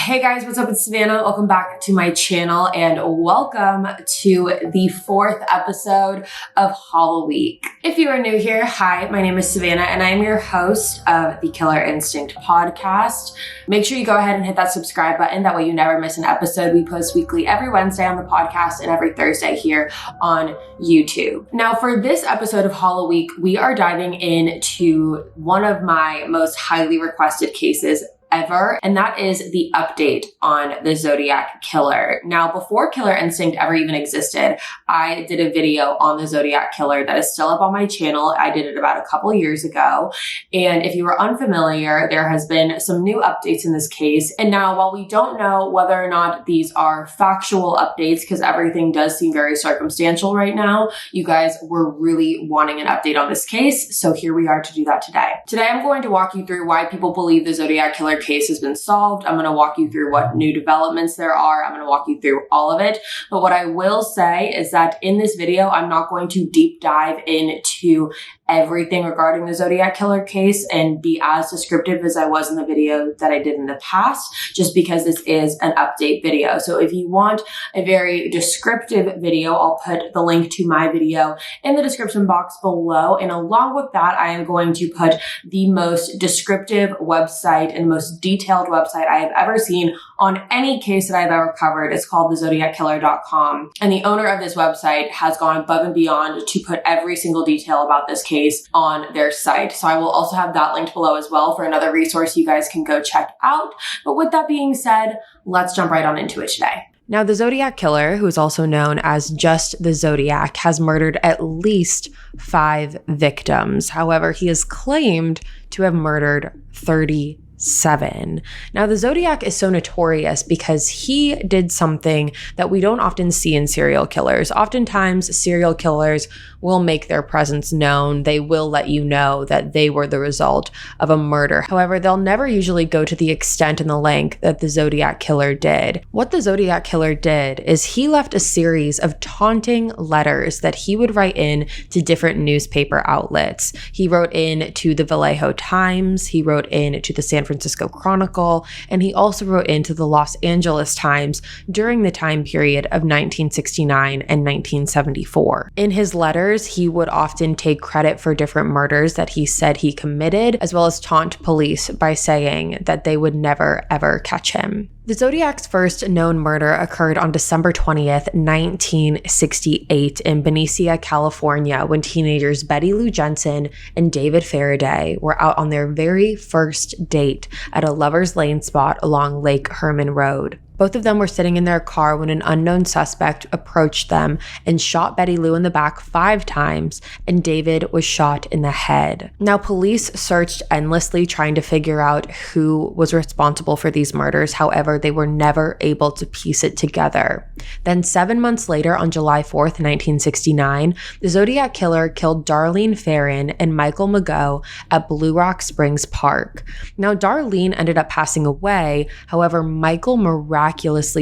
Hey guys, what's up? It's Savannah. Welcome back to my channel and welcome to the fourth episode of HALLOWEEK. If you are new here, hi, my name is Savannah and I am your host of the Killer Instinct podcast. Make sure you go ahead and hit that subscribe button. That way you never miss an episode. We post weekly every Wednesday on the podcast and every Thursday here on YouTube. Now for this episode of HALLOWEEK, we are diving into one of my most highly requested cases ever, and that is the update on the Zodiac Killer. Now, before Killer Instinct ever even existed, I did a video on the Zodiac Killer that is still up on my channel. I did it about a couple years ago, and if you are unfamiliar, there has been some new updates in this case. And now, while we don't know whether or not these are factual updates, because everything does seem very circumstantial right now, you guys were really wanting an update on this case, so here we are to do that today. Today, I'm going to walk you through why people believe the Zodiac Killer case has been solved. I'm going to walk you through what new developments there are. I'm going to walk you through all of it. But what I will say is that in this video, I'm not going to deep dive into everything regarding the Zodiac Killer case and be as descriptive as I was in the video that I did in the past, just because this is an update video. So if you want a very descriptive video, I'll put the link to my video in the description box below. And along with that, I am going to put the most descriptive website and the most detailed website I have ever seen on any case that I've ever covered. It's called thezodiackiller.com. And the owner of this website has gone above and beyond to put every single detail about this case on their site. So I will also have that linked below as well for another resource you guys can go check out. But with that being said, let's jump right on into it today. Now, the Zodiac Killer, who is also known as just the Zodiac, has murdered at least 5 victims. However, he is claimed to have murdered 37. Now, the Zodiac is so notorious because he did something that we don't often see in serial killers. Oftentimes, serial killers will make their presence known. They will let you know that they were the result of a murder. However, they'll never usually go to the extent and the length that the Zodiac Killer did. What the Zodiac Killer did is he left a series of taunting letters that he would write in to different newspaper outlets. He wrote in to the Vallejo Times, he wrote in to the San Francisco Chronicle, and he also wrote into the Los Angeles Times during the time period of 1969 and 1974. In his letters, he would often take credit for different murders that he said he committed, as well as taunt police by saying that they would never ever catch him. The Zodiac's first known murder occurred on December 20th, 1968 in Benicia, California, when teenagers Betty Lou Jensen and David Faraday were out on their very first date at a Lover's Lane spot along Lake Herman Road. Both of them were sitting in their car when an unknown suspect approached them and shot Betty Lou in the back 5 times, and David was shot in the head. Now, police searched endlessly trying to figure out who was responsible for these murders. However, they were never able to piece it together. Then 7 months later, on July 4th, 1969, the Zodiac Killer killed Darlene Ferrin and Michael Mageau at Blue Rock Springs Park. Now, Darlene ended up passing away. However, Michael miraculously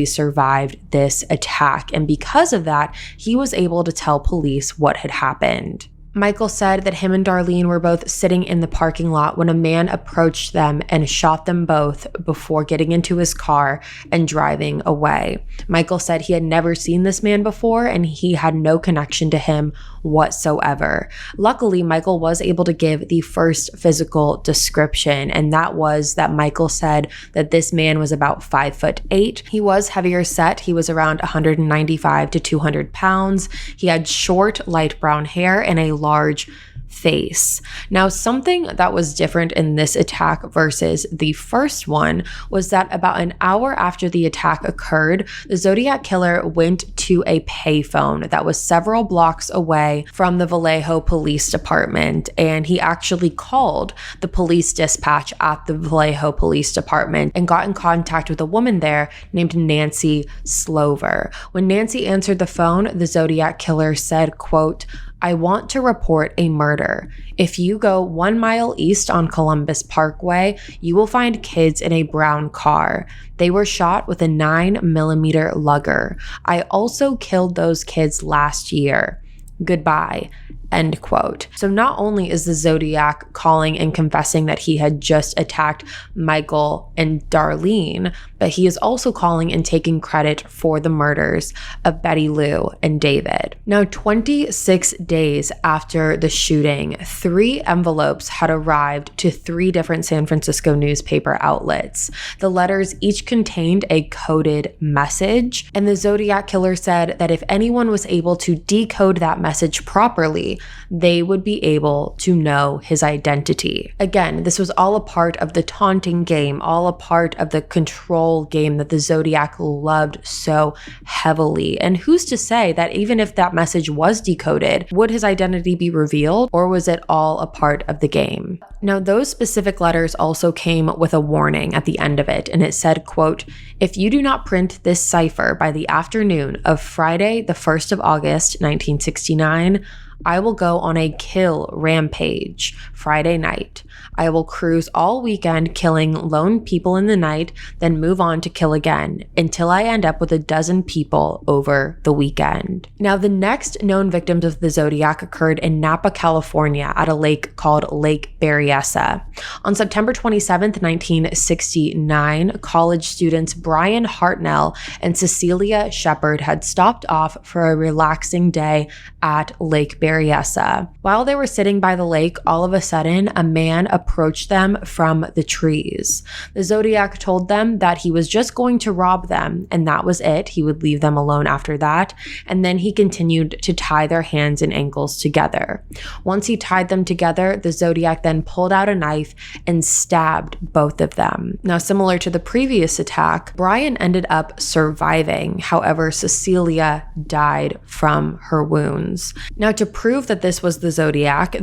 survived this attack, and because of that, he was able to tell police what had happened. Michael said that him and Darlene were both sitting in the parking lot when a man approached them and shot them both before getting into his car and driving away. Michael said he had never seen this man before and he had no connection to him whatsoever. Luckily, Michael was able to give the first physical description, and that was that Michael said that this man was about 5'8". He was heavier set. He was around 195 to 200 pounds. He had short, light brown hair and a large face. Now, something that was different in this attack versus the first one was that about an hour after the attack occurred, the Zodiac Killer went to a payphone that was several blocks away from the Vallejo Police Department, and he actually called the police dispatch at the Vallejo Police Department and got in contact with a woman there named Nancy Slover. When Nancy answered the phone, the Zodiac Killer said, quote, "I want to report a murder. If you go 1 mile east on Columbus Parkway, you will find kids in a brown car. They were shot with a 9mm Luger. I also killed those kids last year. Goodbye. End quote. So not only is the Zodiac calling and confessing that he had just attacked Michael and Darlene, but he is also calling and taking credit for the murders of Betty Lou and David. Now, 26 days after the shooting, 3 envelopes had arrived to 3 different San Francisco newspaper outlets. The letters each contained a coded message, and the Zodiac Killer said that if anyone was able to decode that message properly, they would be able to know his identity. Again, this was all a part of the taunting game, all a part of the control game that the Zodiac loved so heavily. And who's to say that even if that message was decoded, would his identity be revealed, or was it all a part of the game? Now, those specific letters also came with a warning at the end of it, and it said, quote, "If you do not print this cipher by the afternoon of Friday, the 1st of August, 1969, I will go on a kill rampage Friday night. I will cruise all weekend killing lone people in the night, then move on to kill again until I end up with a dozen people over the weekend." Now, the next known victims of the Zodiac occurred in Napa, California at a lake called Lake Berryessa. On September 27th, 1969, college students Brian Hartnell and Cecilia Shepard had stopped off for a relaxing day at Lake Berryessa. While they were sitting by the lake, all of a sudden, a man approached them from the trees. The Zodiac told them that he was just going to rob them, and that was it. He would leave them alone after that, and then he continued to tie their hands and ankles together. Once he tied them together, the Zodiac then pulled out a knife and stabbed both of them. Now, similar to the previous attack, Brian ended up surviving. However, Cecilia died from her wounds. Now, to prove that this was the Zodiac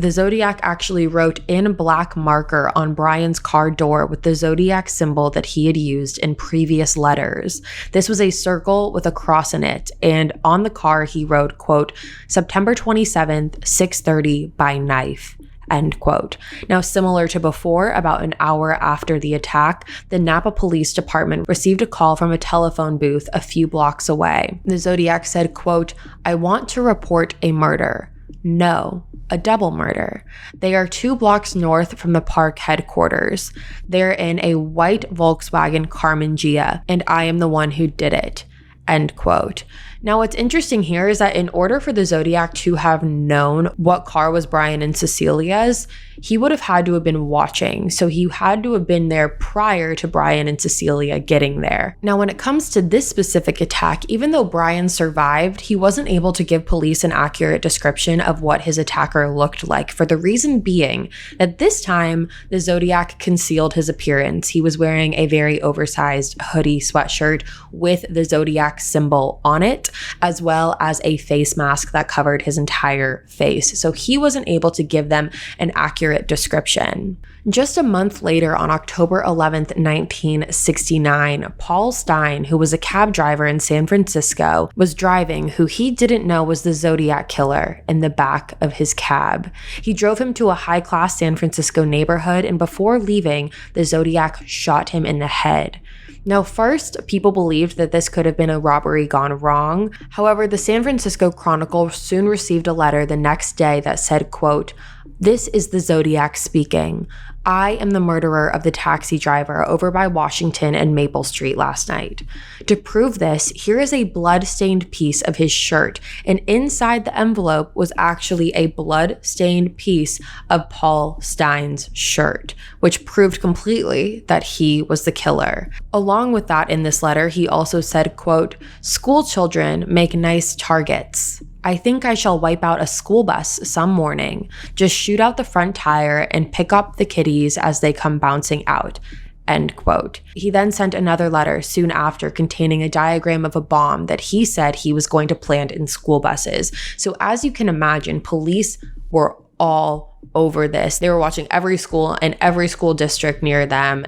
actually wrote in black marker on Brian's car door with the Zodiac symbol that he had used in previous letters. This was a circle with a cross in it, and on the car he wrote, quote, "September 27th, 6:30 by knife." End quote. Now, similar to before, about an hour after the attack, the Napa Police Department received a call from a telephone booth a few blocks away. The Zodiac said, quote, "I want to report a murder. No, a double murder. They are 2 blocks north from the park headquarters. They're in a white Volkswagen Carmen Gia, and I am the one who did it." End quote. Now, what's interesting here is that in order for the Zodiac to have known what car was Brian and Cecilia's, he would have had to have been watching. So he had to have been there prior to Brian and Cecilia getting there. Now, when it comes to this specific attack, even though Brian survived, he wasn't able to give police an accurate description of what his attacker looked like, for the reason being that this time the Zodiac concealed his appearance. He was wearing a very oversized hoodie sweatshirt with the Zodiac symbol on it, as well as a face mask that covered his entire face. So he wasn't able to give them an accurate description. Just a month later, on October 11th, 1969, Paul Stein, who was a cab driver in San Francisco, was driving who he didn't know was the Zodiac Killer in the back of his cab. He drove him to a high-class San Francisco neighborhood, and before leaving, the Zodiac shot him in the head. Now, first, people believed that this could have been a robbery gone wrong. However, the San Francisco Chronicle soon received a letter the next day that said, quote, "This is the Zodiac speaking. I am the murderer of the taxi driver over by Washington and Maple Street last night. To prove this, here is a blood-stained piece of his shirt, and inside the envelope was actually a blood-stained piece of Paul Stein's shirt, which proved completely that he was the killer. Along with that, in this letter, he also said, quote, "School children make nice targets. I think I shall wipe out a school bus some morning. Just shoot out the front tire and pick up the kiddies as they come bouncing out." End quote. He then sent another letter soon after containing a diagram of a bomb that he said he was going to plant in school buses. So as you can imagine, police were all over this. They were watching every school and every school district near them,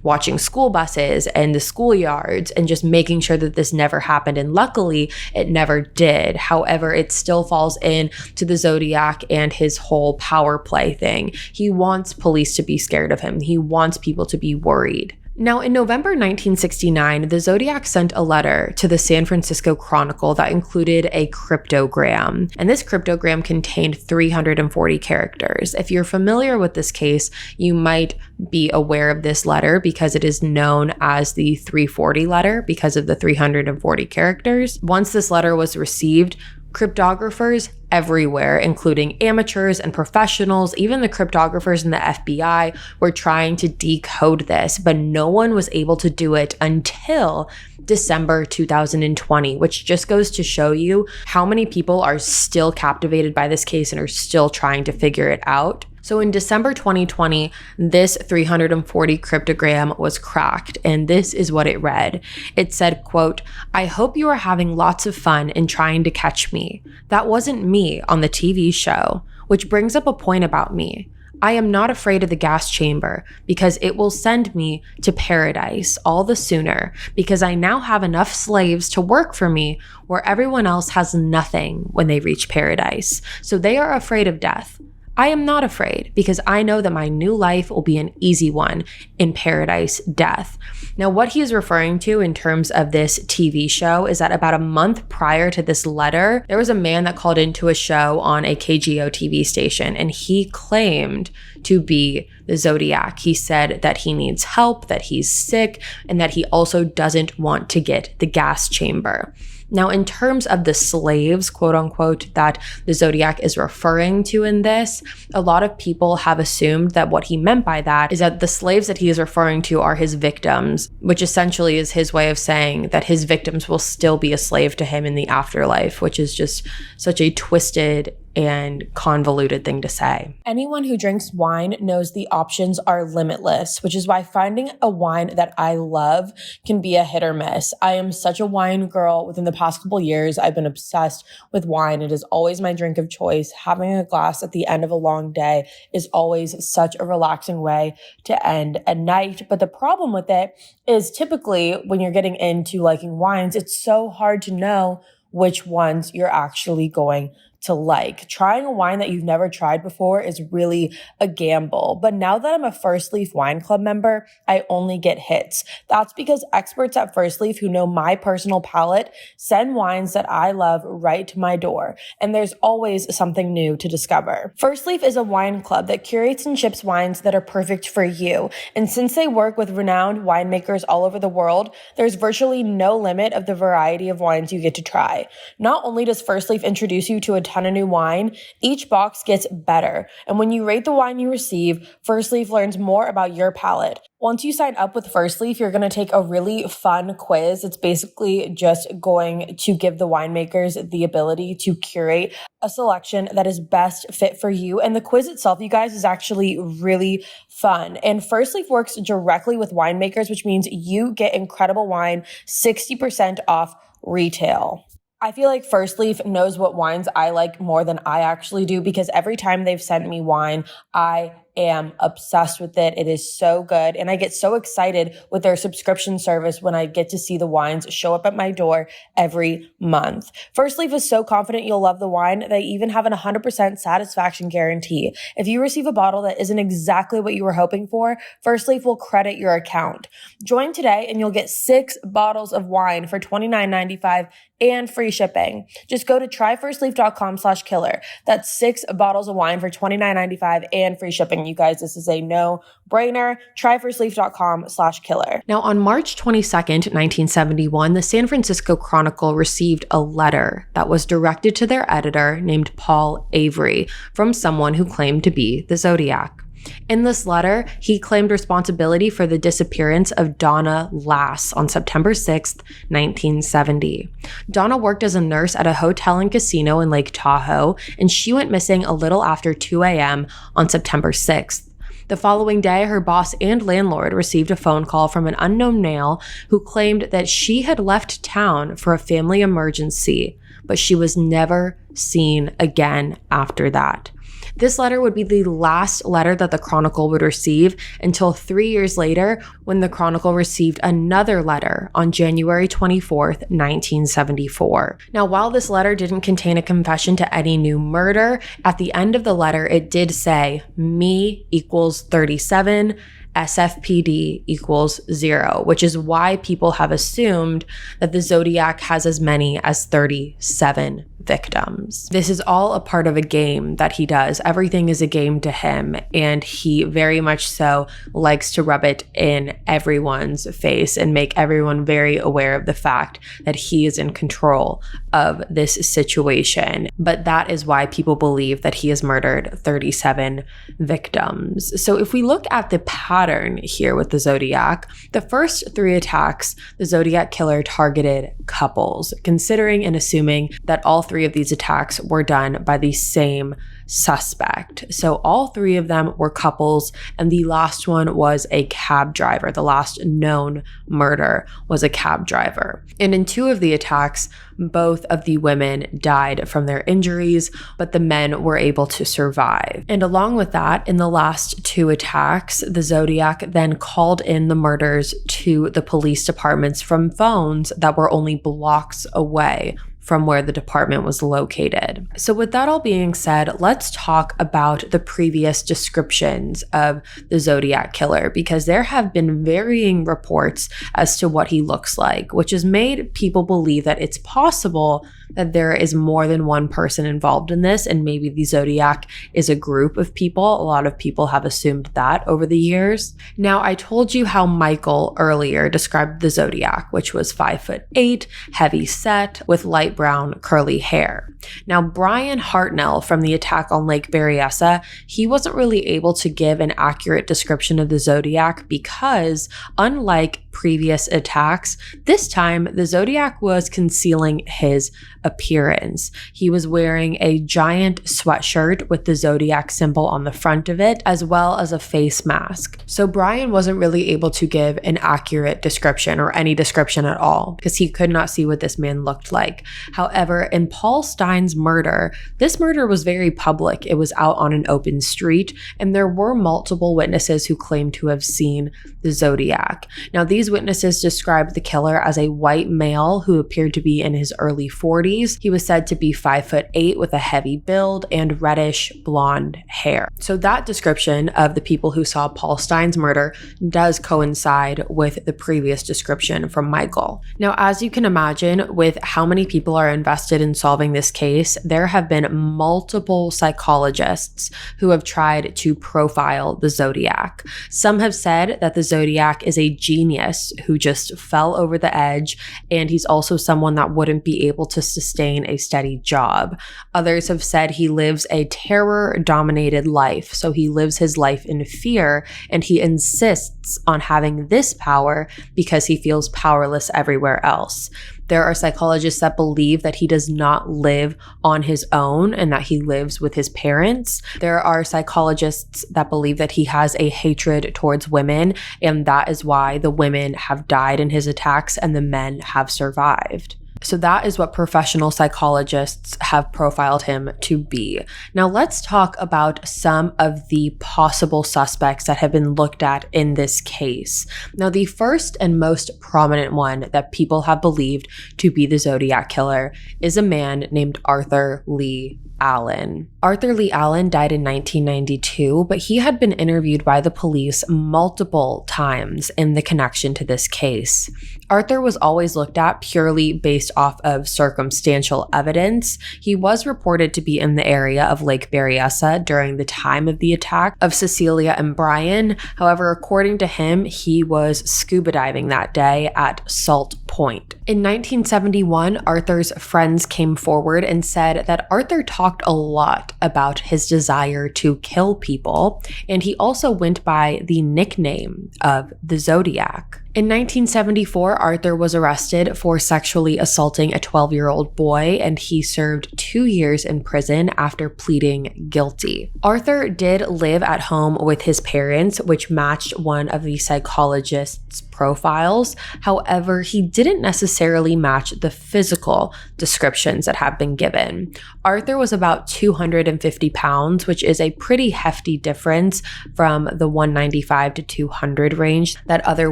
watching school buses and the schoolyards and just making sure that this never happened. And luckily, it never did. However, it still falls in to the Zodiac and his whole power play thing. He wants police to be scared of him. He wants people to be worried. Now, in November 1969, the Zodiac sent a letter to the San Francisco Chronicle that included a cryptogram, and this cryptogram contained 340 characters. If you're familiar with this case, you might be aware of this letter because it is known as the 340 letter because of the 340 characters. Once this letter was received, cryptographers everywhere, including amateurs and professionals, even the cryptographers in the FBI, were trying to decode this, but no one was able to do it until December 2020, which just goes to show you how many people are still captivated by this case and are still trying to figure it out. So in December 2020, this 340 cryptogram was cracked, and this is what it read. It said, quote, "I hope you are having lots of fun in trying to catch me. That wasn't me on the TV show, which brings up a point about me. I am not afraid of the gas chamber because it will send me to paradise all the sooner because I now have enough slaves to work for me where everyone else has nothing when they reach paradise. So they are afraid of death. I am not afraid because I know that my new life will be an easy one in paradise death." Now, what he is referring to in terms of this TV show is that about a month prior to this letter, there was a man that called into a show on a KGO TV station, and he claimed to be the Zodiac. He said that he needs help, that he's sick, and that he also doesn't want to get the gas chamber. Now, in terms of the slaves, quote unquote, that the Zodiac is referring to in this, a lot of people have assumed that what he meant by that is that the slaves that he is referring to are his victims, which essentially is his way of saying that his victims will still be a slave to him in the afterlife, which is just such a twisted and convoluted thing to say. Anyone who drinks wine knows the options are limitless, which is why finding a wine that I love can be a hit or miss. I am such a wine girl. Within the past couple years, I've been obsessed with wine. It is always my drink of choice. Having a glass at the end of a long day is always such a relaxing way to end a night. But the problem with it is typically when you're getting into liking wines, it's so hard to know which ones you're actually going to like. Trying a wine that you've never tried before is really a gamble. But now that I'm a Firstleaf Wine Club member, I only get hits. That's because experts at Firstleaf who know my personal palate send wines that I love right to my door. And there's always something new to discover. Firstleaf is a wine club that curates and ships wines that are perfect for you. And since they work with renowned winemakers all over the world, there's virtually no limit of the variety of wines you get to try. Not only does Firstleaf introduce you to a ton of new wine, each box gets better. And when you rate the wine you receive, Firstleaf learns more about your palate. Once you sign up with Firstleaf, you're going to take a really fun quiz. It's basically just going to give the winemakers the ability to curate a selection that is best fit for you. And the quiz itself, you guys, is actually really fun. And Firstleaf works directly with winemakers, which means you get incredible wine 60% off retail. I feel like Firstleaf knows what wines I like more than I actually do because every time they've sent me wine, I am obsessed with it. It is so good. And I get so excited with their subscription service when I get to see the wines show up at my door every month. Firstleaf is so confident you'll love the wine. They even have an 100% satisfaction guarantee. If you receive a bottle that isn't exactly what you were hoping for, Firstleaf will credit your account. Join today and you'll get 6 bottles of wine for $29.95 and free shipping. Just go to tryfirstleaf.com/killer. That's 6 bottles of wine for $29.95 and free shipping. You guys, this is a no-brainer. Tryfirstleaf.com/killer. Now, on March 22nd, 1971, the San Francisco Chronicle received a letter that was directed to their editor named Paul Avery from someone who claimed to be the Zodiac. In this letter, he claimed responsibility for the disappearance of Donna Lass on September 6th, 1970. Donna worked as a nurse at a hotel and casino in Lake Tahoe, and she went missing a little after 2 a.m. on September 6th. The following day, her boss and landlord received a phone call from an unknown male who claimed that she had left town for a family emergency, but she was never seen again after that. This letter would be the last letter that the Chronicle would receive until 3 years later when the Chronicle received another letter on January 24th, 1974. Now, while this letter didn't contain a confession to any new murder, at the end of the letter, it did say, me equals 37, SFPD equals 0, which is why people have assumed that the Zodiac has as many as 37 victims. This is all a part of a game that he does. Everything is a game to him, and he very much so likes to rub it in everyone's face and make everyone very aware of the fact that he is in control of this situation. But that is why people believe that he has murdered 37 victims. So if we look at the pattern here with the Zodiac, the first 3 attacks, the Zodiac Killer targeted couples, considering and assuming that all 3 of these attacks were done by the same suspect. So all 3 of them were couples, and the last one was a cab driver. The last known murder was a cab driver. And in 2 of the attacks, both of the women died from their injuries, but the men were able to survive. And along with that, in the last 2 attacks, the Zodiac then called in the murders to the police departments from phones that were only blocks away from where the department was located. So with that all being said, let's talk about the previous descriptions of the Zodiac Killer, because there have been varying reports as to what he looks like, which has made people believe that it's possible that there is more than one person involved in this, and maybe the Zodiac is a group of people. A lot of people have assumed that over the years. Now, I told you how Michael earlier described the Zodiac, which was 5'8", heavy set, with light brown curly hair. Now, Brian Hartnell from the attack on Lake Berryessa, he wasn't really able to give an accurate description of the Zodiac because, unlike previous attacks, this time the Zodiac was concealing his appearance. He was wearing a giant sweatshirt with the Zodiac symbol on the front of it, as well as a face mask. So Brian wasn't really able to give an accurate description or any description at all because he could not see what this man looked like. However, in Paul Stein's murder, this murder was very public. It was out on an open street, and there were multiple witnesses who claimed to have seen the Zodiac. Now, these witnesses described the killer as a white male who appeared to be in his early 40s. He was said to be 5'8" with a heavy build and reddish blonde hair. So that description of the people who saw Paul Stein's murder does coincide with the previous description from Michael. Now, as you can imagine, with how many people are invested in solving this case, there have been multiple psychologists who have tried to profile the Zodiac. Some have said that the Zodiac is a genius who just fell over the edge, and he's also someone that wouldn't be able to sustain a steady job. Others have said he lives a terror-dominated life, so he lives his life in fear, and he insists on having this power because he feels powerless everywhere else. There are psychologists that believe that he does not live on his own and that he lives with his parents. There are psychologists that believe that he has a hatred towards women, and that is why the women have died in his attacks and the men have survived. So that is what professional psychologists have profiled him to be. Now let's talk about some of the possible suspects that have been looked at in this case. Now, the first and most prominent one that people have believed to be the Zodiac Killer is a man named Arthur Lee Allen. Arthur Lee Allen died in 1992, but he had been interviewed by the police multiple times in the connection to this case. Arthur was always looked at purely based off of circumstantial evidence. He was reported to be in the area of Lake Berryessa during the time of the attack of Cecilia and Brian. However, according to him, he was scuba diving that day at Salt Point. In 1971, Arthur's friends came forward and said that Arthur talked a lot about his desire to kill people, and he also went by the nickname of the Zodiac. In 1974, Arthur was arrested for sexually assaulting a 12-year-old boy, and he served 2 years in prison after pleading guilty. Arthur did live at home with his parents, which matched one of the psychologist's profiles. However, he didn't necessarily match the physical descriptions that have been given. Arthur was about 250 pounds, which is a pretty hefty difference from the 195 to 200 range that other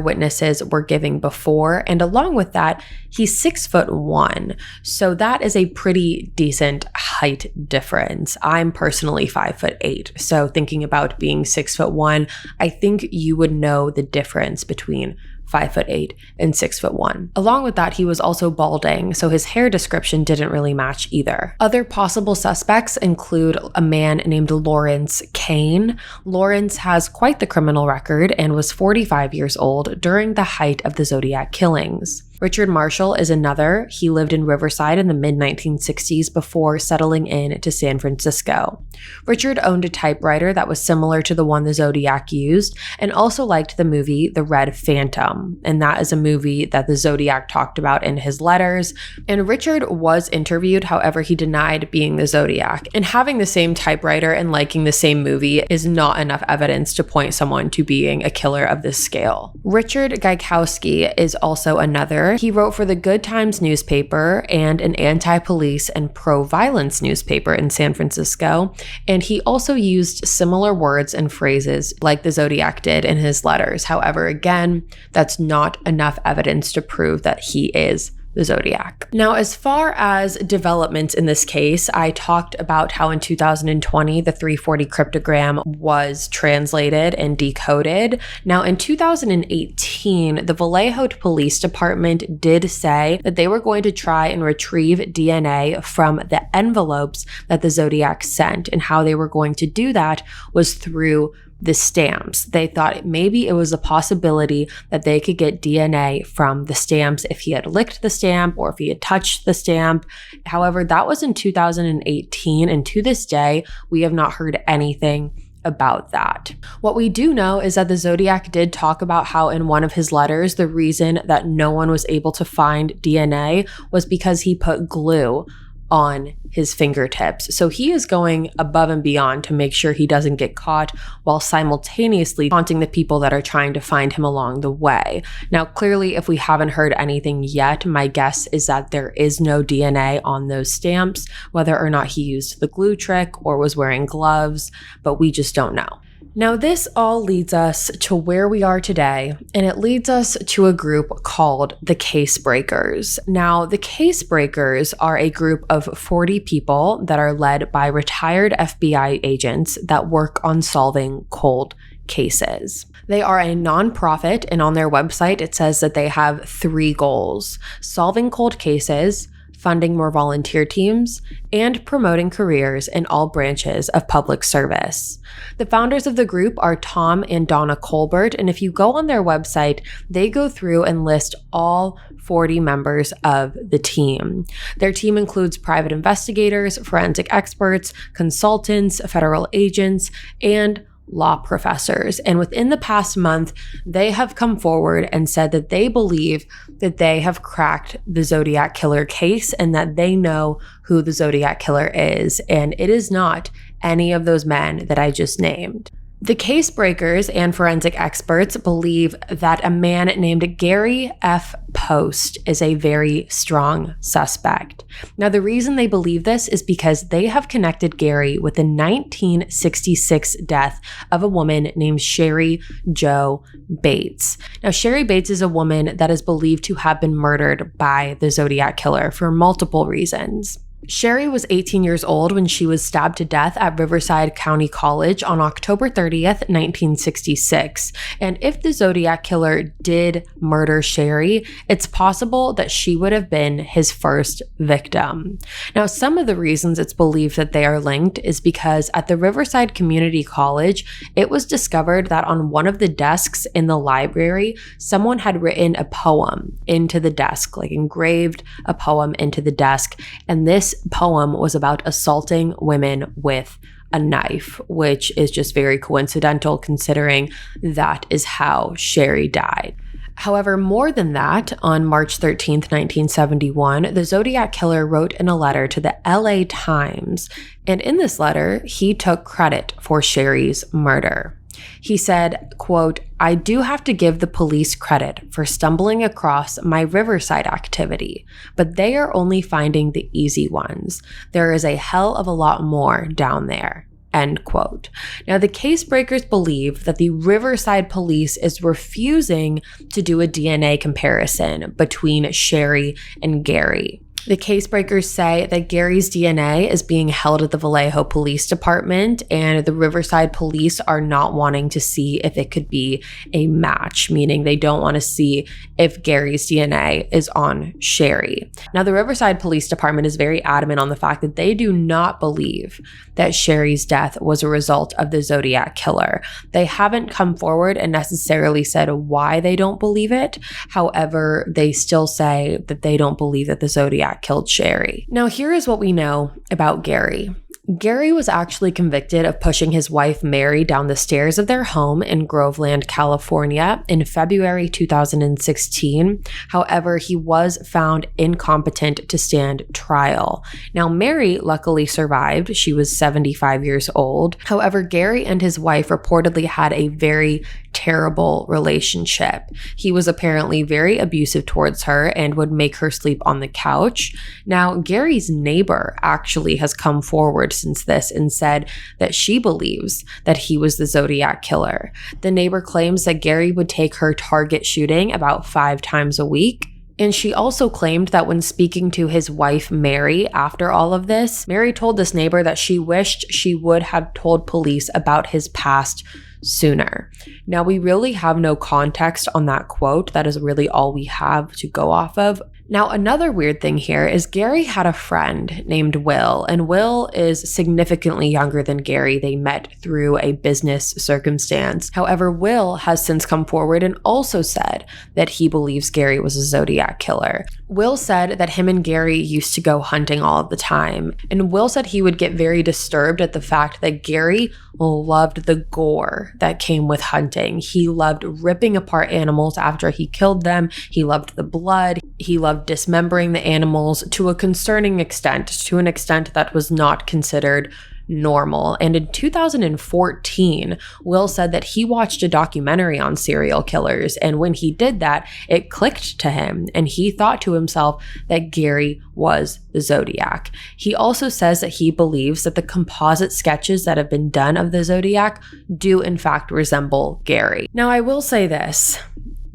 witnesses were giving before. And along with that, he's 6'1". So that is a pretty decent height difference. I'm personally 5'8". So thinking about being 6'1", I think you would know the difference between 5'8" and 6'1". Along with that, he was also balding, so his hair description didn't really match either. Other possible suspects include a man named Lawrence Kane. Lawrence has quite the criminal record and was 45 years old during the height of the Zodiac killings. Richard Marshall is another. He lived in Riverside in the mid-1960s before settling in to San Francisco. Richard owned a typewriter that was similar to the one the Zodiac used, and also liked the movie The Red Phantom, and that is a movie that the Zodiac talked about in his letters. And Richard was interviewed, however, he denied being the Zodiac. And having the same typewriter and liking the same movie is not enough evidence to point someone to being a killer of this scale. Richard Gaikowski is also another. He wrote for the Good Times newspaper and an anti-police and pro-violence newspaper in San Francisco, and he also used similar words and phrases like the Zodiac did in his letters. However, again, that's not enough evidence to prove that he is the Zodiac. Now, as far as developments in this case, I talked about how in 2020, the 340 cryptogram was translated and decoded. Now, in 2018, the Vallejo Police Department did say that they were going to try and retrieve DNA from the envelopes that the Zodiac sent, and how they were going to do that was through the stamps. They thought maybe it was a possibility that they could get DNA from the stamps if he had licked the stamp or if he had touched the stamp. However, that was in 2018, and to this day, we have not heard anything about that. What we do know is that the Zodiac did talk about how in one of his letters, the reason that no one was able to find DNA was because he put glue on his fingertips. So he is going above and beyond to make sure he doesn't get caught, while simultaneously taunting the people that are trying to find him along the way. Now, clearly, if we haven't heard anything yet, my guess is that there is no DNA on those stamps, whether or not he used the glue trick or was wearing gloves, but we just don't know. Now, this all leads us to where we are today, and it leads us to a group called the Case Breakers. Now, the Case Breakers are a group of 40 people that are led by retired FBI agents that work on solving cold cases. They are a nonprofit, and on their website, it says that they have 3 goals: solving cold cases, funding more volunteer teams, and promoting careers in all branches of public service. The founders of the group are Tom and Donna Colbert, and if you go on their website, they go through and list all 40 members of the team. Their team includes private investigators, forensic experts, consultants, federal agents, and law professors. And within the past month, they have come forward and said that they believe that they have cracked the Zodiac Killer case and that they know who the Zodiac Killer is. And it is not any of those men that I just named. The Case Breakers and forensic experts believe that a man named Gary F. Post is a very strong suspect. Now, the reason they believe this is because they have connected Gary with the 1966 death of a woman named Sherry Jo Bates. Now, Sherry Bates is a woman that is believed to have been murdered by the Zodiac Killer for multiple reasons. Sherry was 18 years old when she was stabbed to death at Riverside County College on October 30th, 1966. And if the Zodiac Killer did murder Sherry, it's possible that she would have been his first victim. Now, some of the reasons it's believed that they are linked is because at the Riverside Community College, it was discovered that on one of the desks in the library, someone had written a poem into the desk, like engraved a poem into the desk. And this poem was about assaulting women with a knife, which is just very coincidental considering that is how Sherry died. However, more than that, on March 13th, 1971, the Zodiac Killer wrote in a letter to the LA Times, and in this letter, he took credit for Sherry's murder. He said, quote, "I do have to give the police credit for stumbling across my Riverside activity, but they are only finding the easy ones. There is a hell of a lot more down there." End quote. Now, the case breakers believe that the Riverside police is refusing to do a DNA comparison between Sherry and Gary. The case breakers say that Gary's DNA is being held at the Vallejo Police Department, and the Riverside police are not wanting to see if it could be a match, meaning they don't want to see if Gary's DNA is on Sherry. Now, the Riverside Police Department is very adamant on the fact that they do not believe that Sherry's death was a result of the Zodiac Killer. They haven't come forward and necessarily said why they don't believe it. However, they still say that they don't believe that the Zodiac killed Sherry. Now, here is what we know about Gary. Gary was actually convicted of pushing his wife Mary down the stairs of their home in Groveland, California in February 2016. However, he was found incompetent to stand trial. Now, Mary luckily survived. She was 75 years old. However, Gary and his wife reportedly had a very terrible relationship. He was apparently very abusive towards her and would make her sleep on the couch. Now, Gary's neighbor actually has come forward since this and said that she believes that he was the Zodiac Killer. The neighbor claims that Gary would take her target shooting about 5 times a week. And she also claimed that when speaking to his wife, Mary, after all of this, Mary told this neighbor that she wished she would have told police about his past sooner. Now, we really have no context on that quote. That is really all we have to go off of. Now, another weird thing here is Gary had a friend named Will, and Will is significantly younger than Gary. They met through a business circumstance. However, Will has since come forward and also said that he believes Gary was a Zodiac Killer. Will said that him and Gary used to go hunting all of the time, and Will said he would get very disturbed at the fact that Gary loved the gore that came with hunting. He loved ripping apart animals after he killed them. He loved the blood. He loved dismembering the animals to a concerning extent, to an extent that was not considered normal. And in 2014, Will said that he watched a documentary on serial killers, and when he did that, it clicked to him, and he thought to himself that Gary was the Zodiac. He also says that he believes that the composite sketches that have been done of the Zodiac do in fact resemble Gary. Now, I will say this.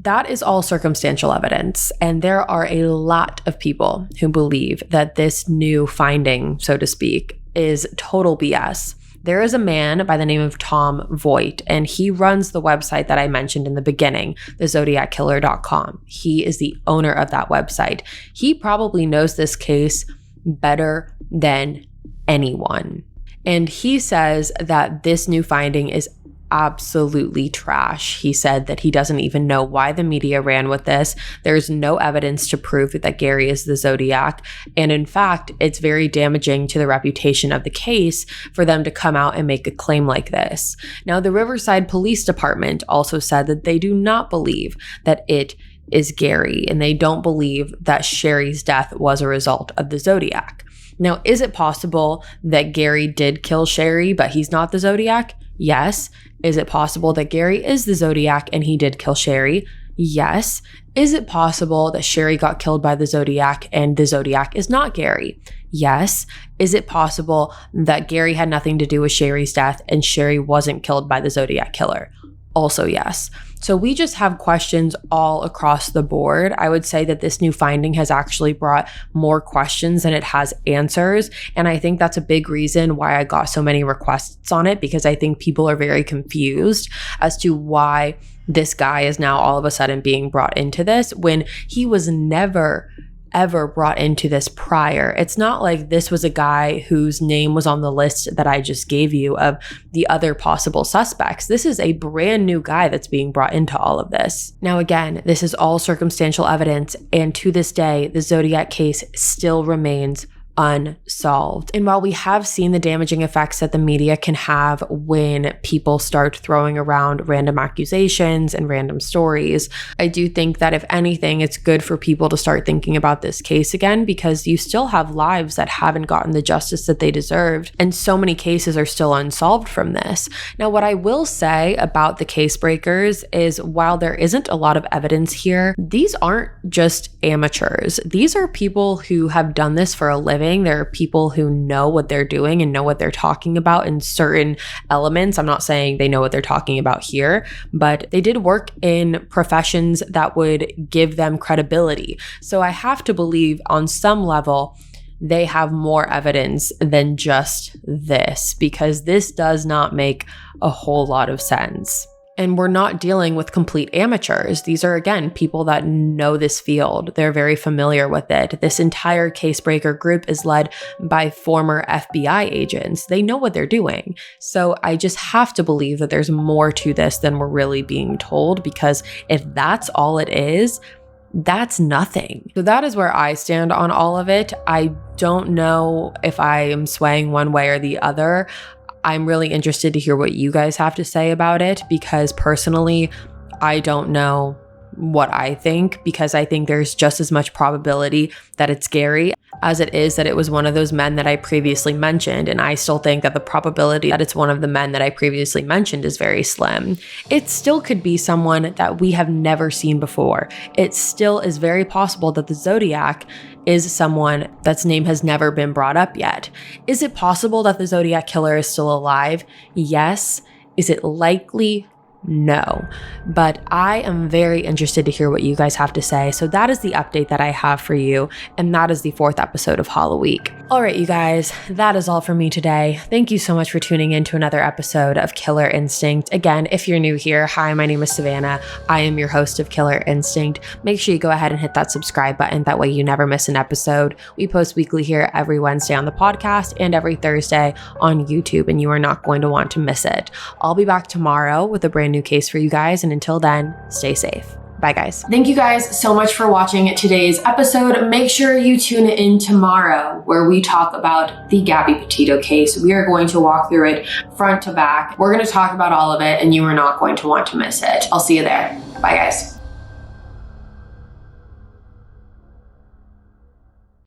That is all circumstantial evidence, and there are a lot of people who believe that this new finding, so to speak, is total BS. There is a man by the name of Tom Voigt, and he runs the website that I mentioned in the beginning, the zodiackiller.com. He is the owner of that website. He probably knows this case better than anyone. And he says that this new finding is absolutely trash. He said that he doesn't even know why the media ran with this. There's no evidence to prove that Gary is the Zodiac. And in fact, it's very damaging to the reputation of the case for them to come out and make a claim like this. Now, the Riverside Police Department also said that they do not believe that it is Gary, and they don't believe that Sherry's death was a result of the Zodiac. Now, is it possible that Gary did kill Sherry, but he's not the Zodiac? Yes. Is it possible that Gary is the Zodiac and he did kill Sherry? Yes. Is it possible that Sherry got killed by the Zodiac and the Zodiac is not Gary? Yes. Is it possible that Gary had nothing to do with Sherry's death and Sherry wasn't killed by the Zodiac Killer? Also, yes. So we just have questions all across the board. I would say that this new finding has actually brought more questions than it has answers. And I think that's a big reason why I got so many requests on it, because I think people are very confused as to why this guy is now all of a sudden being brought into this when he was never ever brought into this prior. It's not like this was a guy whose name was on the list that I just gave you of the other possible suspects. This is a brand new guy that's being brought into all of this. Now, again, this is all circumstantial evidence, and to this day, the Zodiac case still remains unsolved. And while we have seen the damaging effects that the media can have when people start throwing around random accusations and random stories, I do think that if anything, it's good for people to start thinking about this case again, because you still have lives that haven't gotten the justice that they deserved. And so many cases are still unsolved from this. Now, what I will say about the case breakers is while there isn't a lot of evidence here, these aren't just amateurs. These are people who have done this for a living. There are people who know what they're doing and know what they're talking about in certain elements. I'm not saying they know what they're talking about here, but they did work in professions that would give them credibility. So I have to believe on some level, they have more evidence than just this, because this does not make a whole lot of sense. And we're not dealing with complete amateurs. These are, again, people that know this field. They're very familiar with it. This entire casebreaker group is led by former FBI agents. They know what they're doing. So I just have to believe that there's more to this than we're really being told, because if that's all it is, that's nothing. So that is where I stand on all of it. I don't know if I am swaying one way or the other. I'm really interested to hear what you guys have to say about it, because personally, I don't know what I think, because I think there's just as much probability that it's Gary as it is that it was one of those men that I previously mentioned. And I still think that the probability that it's one of the men that I previously mentioned is very slim. It still could be someone that we have never seen before. It still is very possible that the Zodiac is someone that's name has never been brought up yet. Is it possible that the Zodiac Killer is still alive? Yes. Is it likely? No, but I am very interested to hear what you guys have to say. So that is the update that I have for you. And that is the 4th episode of HALLOWEEK. All right, you guys, that is all for me today. Thank you so much for tuning in to another episode of Killer Instinct. Again, if you're new here, hi, my name is Savannah. I am your host of Killer Instinct. Make sure you go ahead and hit that subscribe button. That way you never miss an episode. We post weekly here every Wednesday on the podcast and every Thursday on YouTube, and you are not going to want to miss it. I'll be back tomorrow with a brand new case for you guys. And until then, stay safe. Bye, guys. Thank you guys so much for watching today's episode. Make sure you tune in tomorrow where we talk about the Gabby Petito case. We are going to walk through it front to back. We're going to talk about all of it, and you are not going to want to miss it. I'll see you there. Bye, guys.